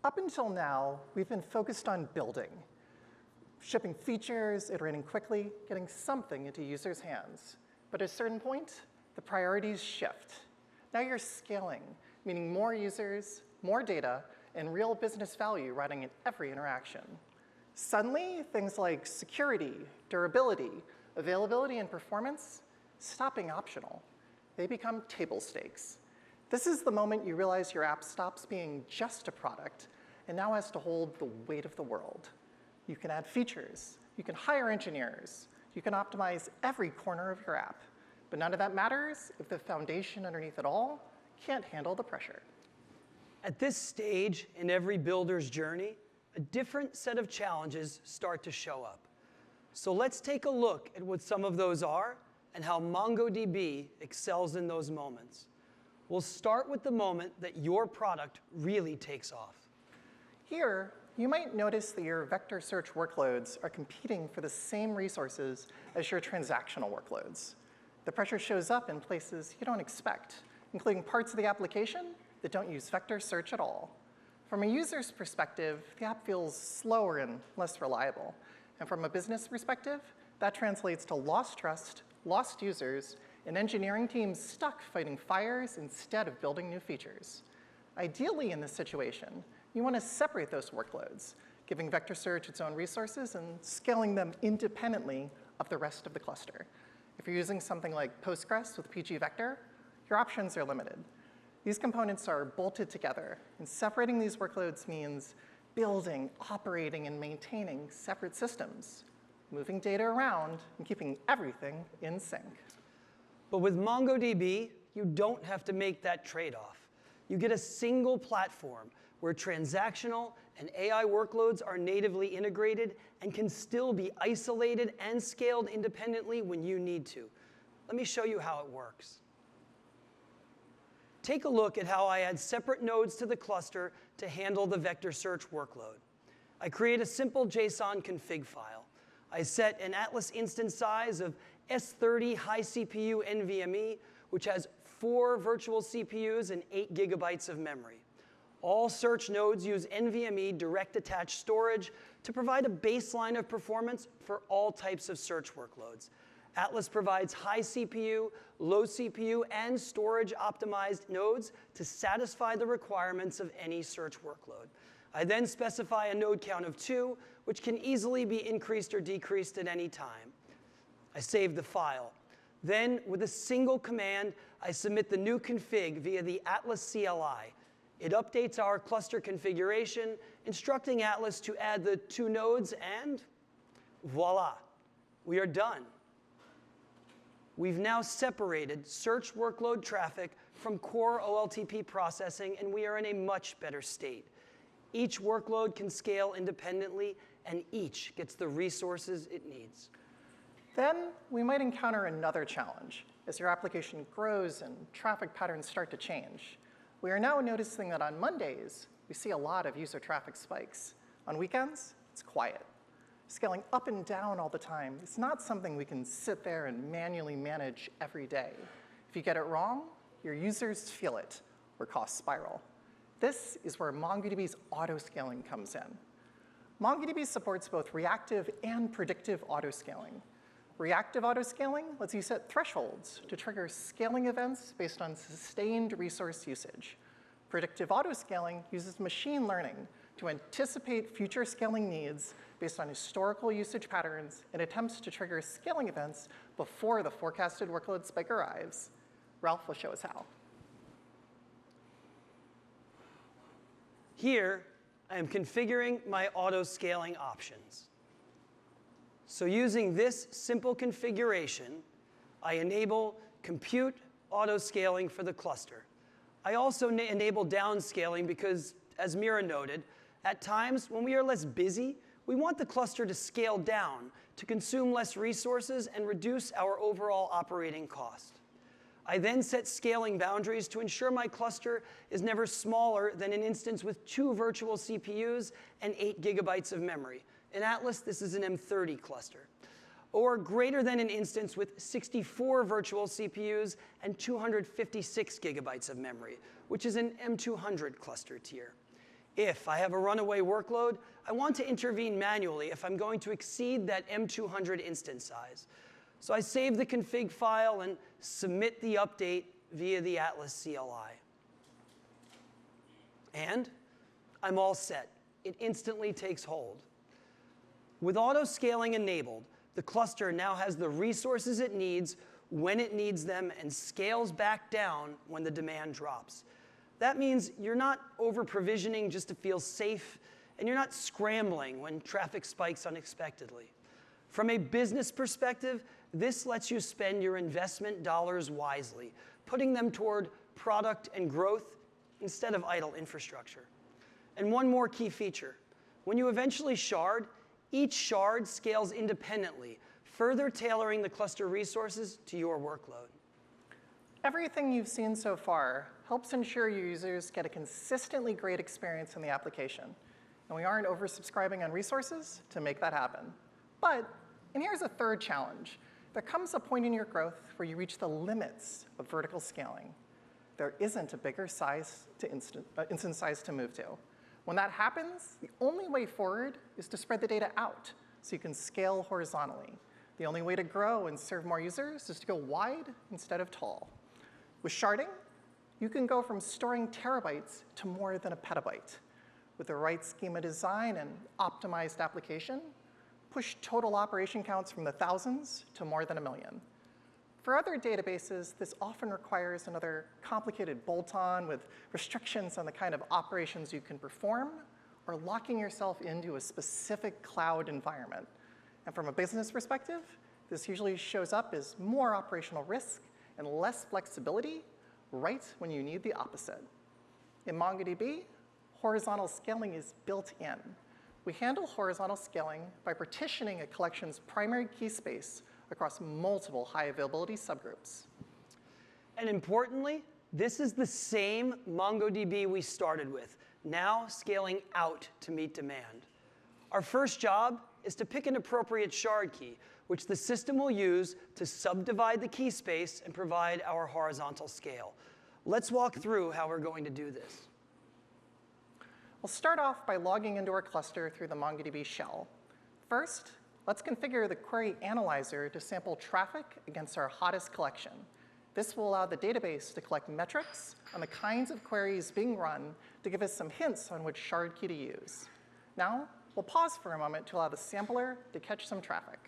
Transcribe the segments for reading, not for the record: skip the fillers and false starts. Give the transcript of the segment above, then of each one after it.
Up until now, we've been focused on building, shipping features, iterating quickly, getting something into users' hands. But at a certain point, the priorities shift. Now you're scaling, meaning more users, more data, and real business value riding in every interaction. Suddenly, things like security, durability, availability, and performance stop being optional. They become table stakes. This is the moment you realize your app stops being just a product and now has to hold the weight of the world. You can add features, you can hire engineers, you can optimize every corner of your app, but none of that matters if the foundation underneath it all can't handle the pressure. At this stage in every builder's journey, a different set of challenges start to show up. So let's take a look at what some of those are and how MongoDB excels in those moments. We'll start with the moment that your product really takes off. Here, you might notice that your vector search workloads are competing for the same resources as your transactional workloads. The pressure shows up in places you don't expect, including parts of the application that don't use vector search at all. From a user's perspective, the app feels slower and less reliable. And from a business perspective, that translates to lost trust, lost users, and engineering teams stuck fighting fires instead of building new features. Ideally, in this situation, you want to separate those workloads, giving vector search its own resources and scaling them independently of the rest of the cluster. If you're using something like Postgres with PG Vector, your options are limited. These components are bolted together, and separating these workloads means building, operating, and maintaining separate systems, moving data around, and keeping everything in sync. But with MongoDB, you don't have to make that trade-off. You get a single platform where transactional and AI workloads are natively integrated and can still be isolated and scaled independently when you need to. Let me show you how it works. Take a look at how I add separate nodes to the cluster to handle the vector search workload. I create a simple JSON config file. I set an Atlas instance size of S30 high CPU NVMe, which has 4 virtual CPUs and 8 GB of memory. All search nodes use NVMe direct attached storage to provide a baseline of performance for all types of search workloads. Atlas provides high CPU, low CPU, and storage optimized nodes to satisfy the requirements of any search workload. I then specify a node count of 2, which can easily be increased or decreased at any time. I save the file. Then, with a single command, I submit the new config via the Atlas CLI. It updates our cluster configuration, instructing Atlas to add the 2 nodes, and voila, we are done. We've now separated search workload traffic from core OLTP processing, and we are in a much better state. Each workload can scale independently, and each gets the resources it needs. Then we might encounter another challenge as your application grows and traffic patterns start to change. We are now noticing that on Mondays, we see a lot of user traffic spikes. On weekends, it's quiet. Scaling up and down all the time is not something we can sit there and manually manage every day. If you get it wrong, your users feel it, or costs spiral. This is where MongoDB's autoscaling comes in. MongoDB supports both reactive and predictive autoscaling. Reactive autoscaling lets you set thresholds to trigger scaling events based on sustained resource usage. Predictive autoscaling uses machine learning to anticipate future scaling needs based on historical usage patterns and attempts to trigger scaling events before the forecasted workload spike arrives. Ralph will show us how. Here, I am configuring my auto-scaling options. So using this simple configuration, I enable compute auto-scaling for the cluster. I also enable downscaling because, as Mira noted, at times when we are less busy, we want the cluster to scale down to consume less resources and reduce our overall operating cost. I then set scaling boundaries to ensure my cluster is never smaller than an instance with 2 virtual CPUs and 8 GB of memory. In Atlas, this is an M30 cluster. Or greater than an instance with 64 virtual CPUs and 256 GB of memory, which is an M200 cluster tier. If I have a runaway workload, I want to intervene manually if I'm going to exceed that M200 instance size. So I save the config file and submit the update via the Atlas CLI. And I'm all set. It instantly takes hold. With auto-scaling enabled, the cluster now has the resources it needs when it needs them and scales back down when the demand drops. That means you're not over-provisioning just to feel safe, and you're not scrambling when traffic spikes unexpectedly. From a business perspective, this lets you spend your investment dollars wisely, putting them toward product and growth instead of idle infrastructure. And one more key feature. When you eventually shard, each shard scales independently, further tailoring the cluster resources to your workload. Everything you've seen so far helps ensure your users get a consistently great experience in the application. And we aren't oversubscribing on resources to make that happen. But, and here's a third challenge. There comes a point in your growth where you reach the limits of vertical scaling. There isn't a bigger size to instance size to move to. When that happens, the only way forward is to spread the data out so you can scale horizontally. The only way to grow and serve more users is to go wide instead of tall. With sharding, you can go from storing terabytes to more than a petabyte. With the right schema design and optimized application, push total operation counts from the thousands to more than 1 million. For other databases, this often requires another complicated bolt-on with restrictions on the kind of operations you can perform or locking yourself into a specific cloud environment. And from a business perspective, this usually shows up as more operational risk and less flexibility right when you need the opposite. In MongoDB, horizontal scaling is built in. We handle horizontal scaling by partitioning a collection's primary key space across multiple high availability subgroups. And importantly, this is the same MongoDB we started with, now scaling out to meet demand. Our first job is to pick an appropriate shard key, which the system will use to subdivide the key space and provide our horizontal scale. Let's walk through how we're going to do this. We'll start off by logging into our cluster through the MongoDB shell. First, let's configure the query analyzer to sample traffic against our hottest collection. This will allow the database to collect metrics on the kinds of queries being run to give us some hints on which shard key to use. Now, we'll pause for a moment to allow the sampler to catch some traffic.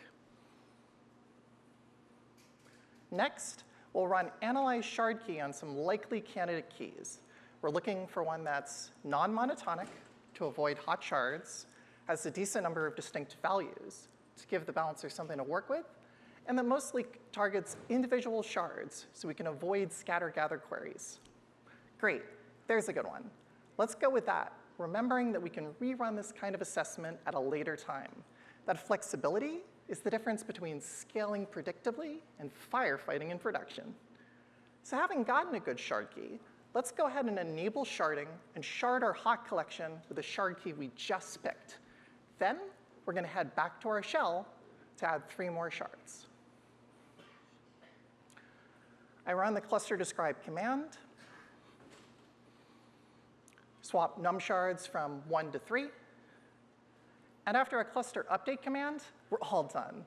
Next, we'll run analyze shard key on some likely candidate keys. We're looking for one that's non-monotonic to avoid hot shards, has a decent number of distinct values to give the balancer something to work with, and that mostly targets individual shards so we can avoid scatter-gather queries. Great, there's a good one. Let's go with that, remembering that we can rerun this kind of assessment at a later time. That flexibility is the difference between scaling predictively and firefighting in production. So having gotten a good shard key, let's go ahead and enable sharding and shard our hot collection with the shard key we just picked. Then we're going to head back to our shell to add 3 more shards. I run the cluster describe command, swap num shards from 1 to 3, and after a cluster update command, we're all done.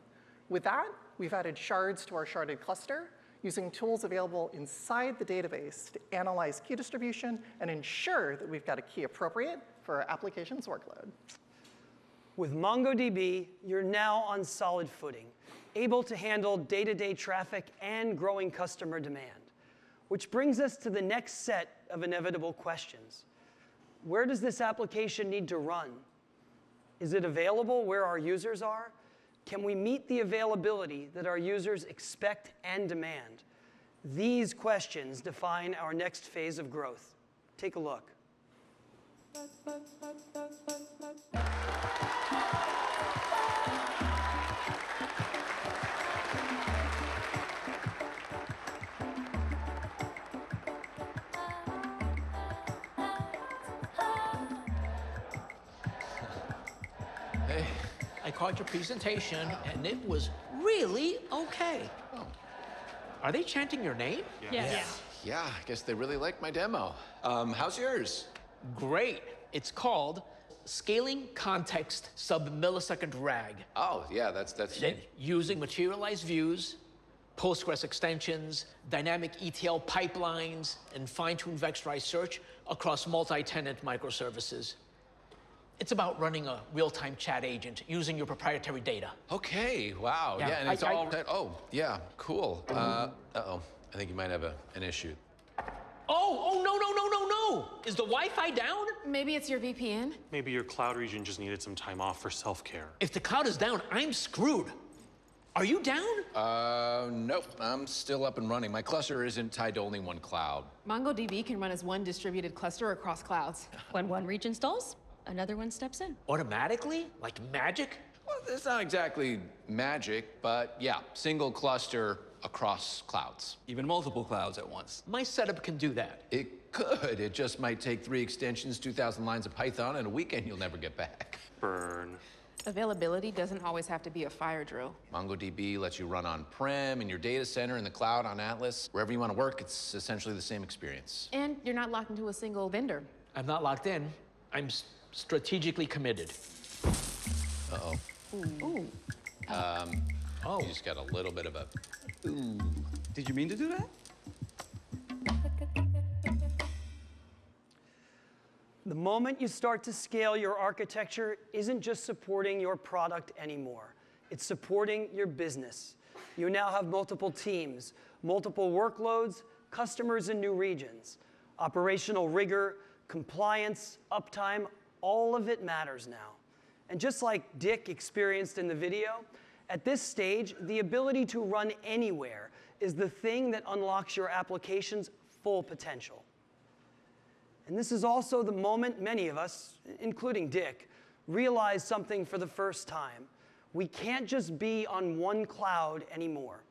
With that, we've added shards to our sharded cluster using tools available inside the database to analyze key distribution and ensure that we've got a key appropriate for our application's workload. With MongoDB, you're now on solid footing, able to handle day-to-day traffic and growing customer demand. Which brings us to the next set of inevitable questions. Where does this application need to run? Is it available where our users are? Can we meet the availability that our users expect and demand? These questions define our next phase of growth. Take a look. Hey, I caught your presentation, and it was really okay. Oh. Are they chanting your name? Yeah, I guess they really liked my demo. How's yours? Great. It's called Scaling Context Sub-Millisecond RAG. Oh, yeah, that's it. Using materialized views, Postgres extensions, dynamic ETL pipelines, and fine-tuned vectorized search across multi-tenant microservices. It's about running a real-time chat agent using your proprietary data. Okay, wow, Yeah, and it's oh, yeah, cool. Uh-oh, I think you might have an issue. Oh, no. Is the Wi-Fi down? Maybe it's your VPN? Maybe your cloud region just needed some time off for self-care. If the cloud is down, I'm screwed. Are you down? Nope, I'm still up and running. My cluster isn't tied to only one cloud. MongoDB can run as one distributed cluster across clouds. When one region stalls, another one steps in. Automatically? Like magic? Well, it's not exactly magic, but yeah, single cluster across clouds. Even multiple clouds at once. My setup can do that. It could. It just might take 3 extensions, 2,000 lines of Python, and a weekend you'll never get back. Burn. Availability doesn't always have to be a fire drill. MongoDB lets you run on-prem, in your data center, in the cloud, on Atlas. Wherever you want to work, it's essentially the same experience. And you're not locked into a single vendor. I'm not locked in. I'm strategically committed. Uh-oh. Ooh. You just got a little bit of a... Ooh. Did you mean to do that? The moment you start to scale your architecture isn't just supporting your product anymore. It's supporting your business. You now have multiple teams, multiple workloads, customers in new regions. Operational rigor, compliance, uptime, all of it matters now. And just like Dick experienced in the video, at this stage, the ability to run anywhere is the thing that unlocks your application's full potential. And this is also the moment many of us, including Dick, realize something for the first time. We can't just be on one cloud anymore.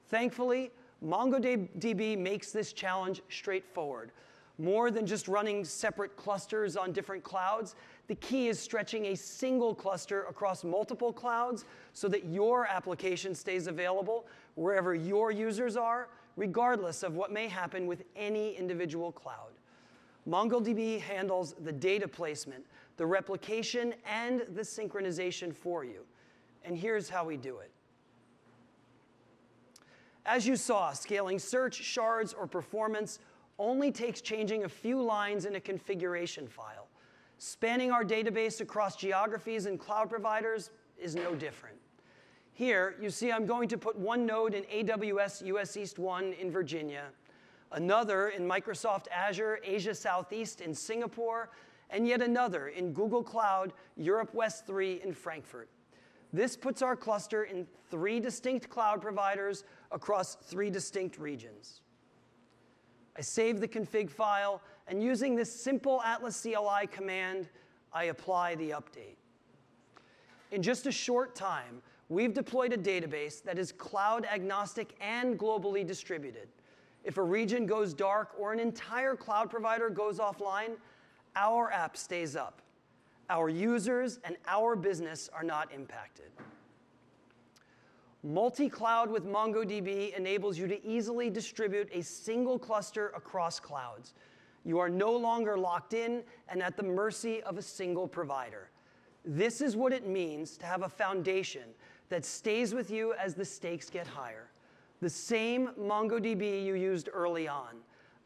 Thankfully, MongoDB makes this challenge straightforward. More than just running separate clusters on different clouds, the key is stretching a single cluster across multiple clouds so that your application stays available wherever your users are, regardless of what may happen with any individual cloud. MongoDB handles the data placement, the replication, and the synchronization for you. And here's how we do it. As you saw, scaling search, shards, or performance only takes changing a few lines in a configuration file. Spanning our database across geographies and cloud providers is no different. Here, you see I'm going to put one node in AWS US East 1 in Virginia, another in Microsoft Azure Asia Southeast in Singapore, and yet another in Google Cloud Europe West 3 in Frankfurt. This puts our cluster in 3 distinct cloud providers across 3 distinct regions. I save the config file, and using this simple Atlas CLI command, I apply the update. In just a short time, we've deployed a database that is cloud agnostic and globally distributed. If a region goes dark or an entire cloud provider goes offline, our app stays up. Our users and our business are not impacted. Multi-cloud with MongoDB enables you to easily distribute a single cluster across clouds. You are no longer locked in and at the mercy of a single provider. This is what it means to have a foundation that stays with you as the stakes get higher. The same MongoDB you used early on,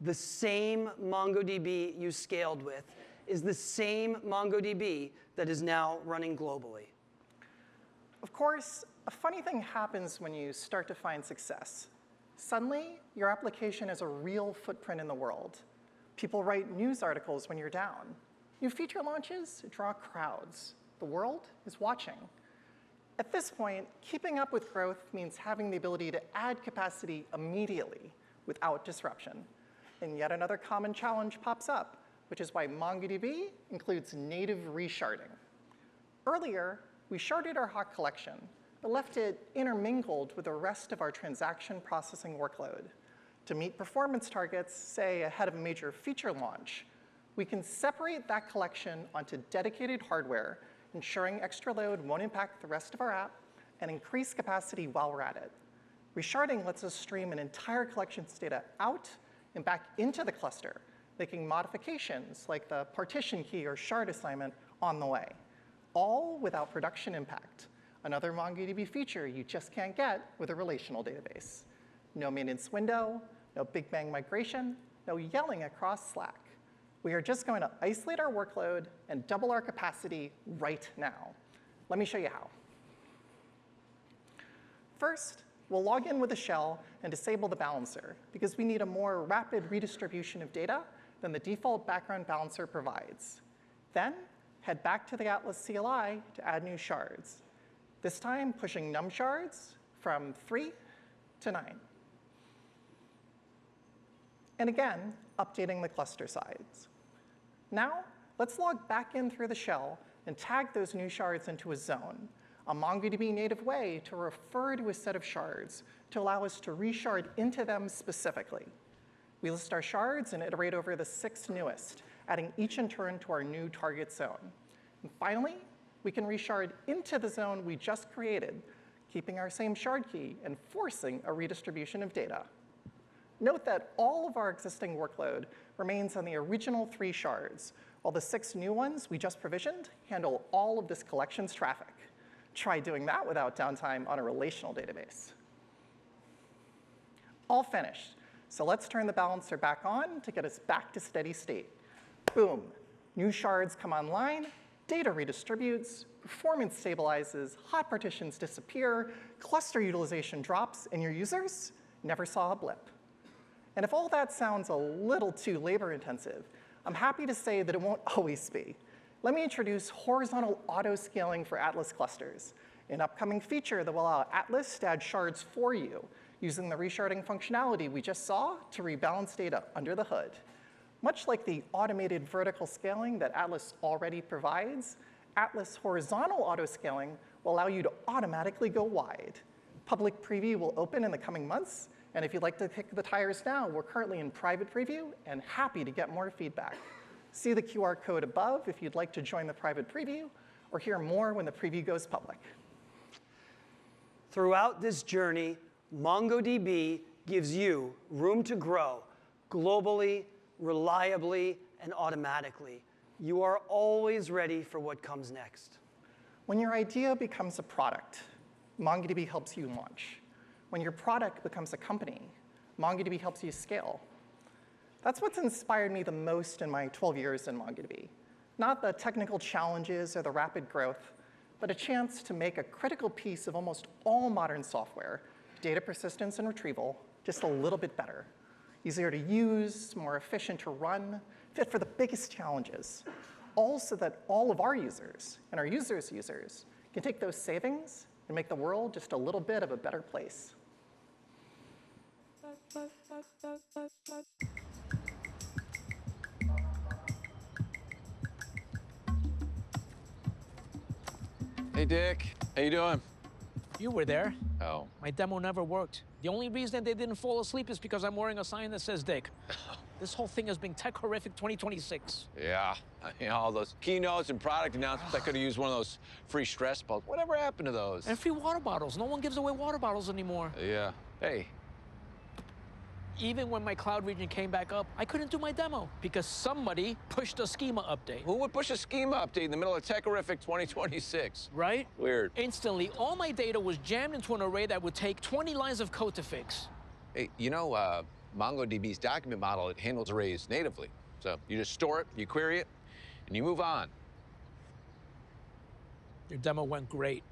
the same MongoDB you scaled with, is the same MongoDB that is now running globally. Of course, a funny thing happens when you start to find success. Suddenly, your application has a real footprint in the world. People write news articles when you're down. New feature launches draw crowds. The world is watching. At this point, keeping up with growth means having the ability to add capacity immediately without disruption. And yet another common challenge pops up, which is why MongoDB includes native resharding. Earlier, we sharded our hot collection, but left it intermingled with the rest of our transaction processing workload. To meet performance targets, say ahead of a major feature launch, we can separate that collection onto dedicated hardware, ensuring extra load won't impact the rest of our app, and increase capacity while we're at it. Resharding lets us stream an entire collection's data out and back into the cluster, making modifications like the partition key or shard assignment on the way, all without production impact. Another MongoDB feature you just can't get with a relational database. No maintenance window, no big bang migration, no yelling across Slack. We are just going to isolate our workload and double our capacity right now. Let me show you how. First, we'll log in with a shell and disable the balancer because we need a more rapid redistribution of data than the default background balancer provides. Then, head back to the Atlas CLI to add new shards, this time pushing num shards from 3 to 9. And again, updating the cluster size. Now, let's log back in through the shell and tag those new shards into a zone, a MongoDB native way to refer to a set of shards to allow us to reshard into them specifically. We list our shards and iterate over the 6 newest, adding each in turn to our new target zone. And finally, we can reshard into the zone we just created, keeping our same shard key and forcing a redistribution of data. Note that all of our existing workload remains on the original 3 shards, while the 6 new ones we just provisioned handle all of this collections traffic. Try doing that without downtime on a relational database. All finished. So let's turn the balancer back on to get us back to steady state. Boom. New shards come online, data redistributes, performance stabilizes, hot partitions disappear, cluster utilization drops, and your users never saw a blip. And if all that sounds a little too labor-intensive, I'm happy to say that it won't always be. Let me introduce horizontal auto-scaling for Atlas clusters, an upcoming feature that will allow Atlas to add shards for you, using the resharding functionality we just saw to rebalance data under the hood. Much like the automated vertical scaling that Atlas already provides, Atlas horizontal auto-scaling will allow you to automatically go wide. Public preview will open in the coming months, and if you'd like to kick the tires now, we're currently in private preview and happy to get more feedback. See the QR code above if you'd like to join the private preview or hear more when the preview goes public. Throughout this journey, MongoDB gives you room to grow globally, reliably, and automatically. You are always ready for what comes next. When your idea becomes a product, MongoDB helps you launch. When your product becomes a company, MongoDB helps you scale. That's what's inspired me the most in my 12 years in MongoDB. Not the technical challenges or the rapid growth, but a chance to make a critical piece of almost all modern software, data persistence and retrieval, just a little bit better. Easier to use, more efficient to run, fit for the biggest challenges, all so that all of our users and our users' users can take those savings and make the world just a little bit of a better place. Hey, Dick. How you doing? You were there. Oh. My demo never worked. The only reason they didn't fall asleep is because I'm wearing a sign that says Dick. This whole thing has been tech horrific 2026. Yeah. You know, all those keynotes and product announcements, I could have used one of those free stress balls. Whatever happened to those? And free water bottles. No one gives away water bottles anymore. Yeah. Hey. Even when my cloud region came back up, I couldn't do my demo because somebody pushed a schema update. Who would push a schema update in the middle of tech horrific 2026? Right? Weird. Instantly, all my data was jammed into an array that would take 20 lines of code to fix. Hey, you know, MongoDB's document model, it handles arrays natively. So you just store it, you query it, and you move on. Your demo went great,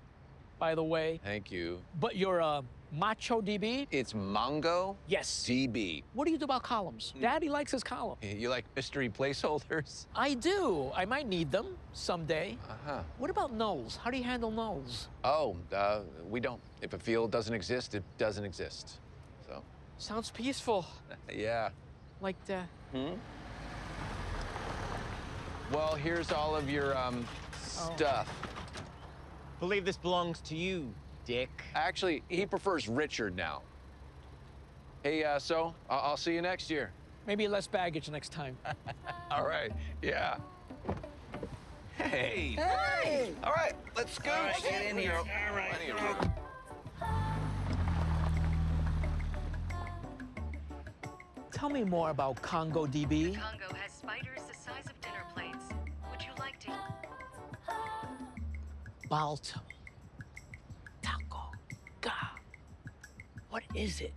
by the way. Thank you. But your Macho DB? It's MongoDB. Yes. DB. What do you do about columns? Daddy likes his column. You like mystery placeholders? I do. I might need them someday. Uh-huh. What about nulls? How do you handle nulls? Oh, we don't. If a field doesn't exist, it doesn't exist. So. Sounds peaceful. Yeah. Like that. Well, here's all of your, stuff. Believe this belongs to you, Dick. Actually, he prefers Richard now. Hey, so, I'll see you next year. Maybe less baggage next time. All right, yeah. Hey! Hey! All right, let's go. All right, get in here. All right. Tell me more about CongoDB. Congo has spiders the size of dinner plates. Would you like to? Balto. Taco. Ga. What is it?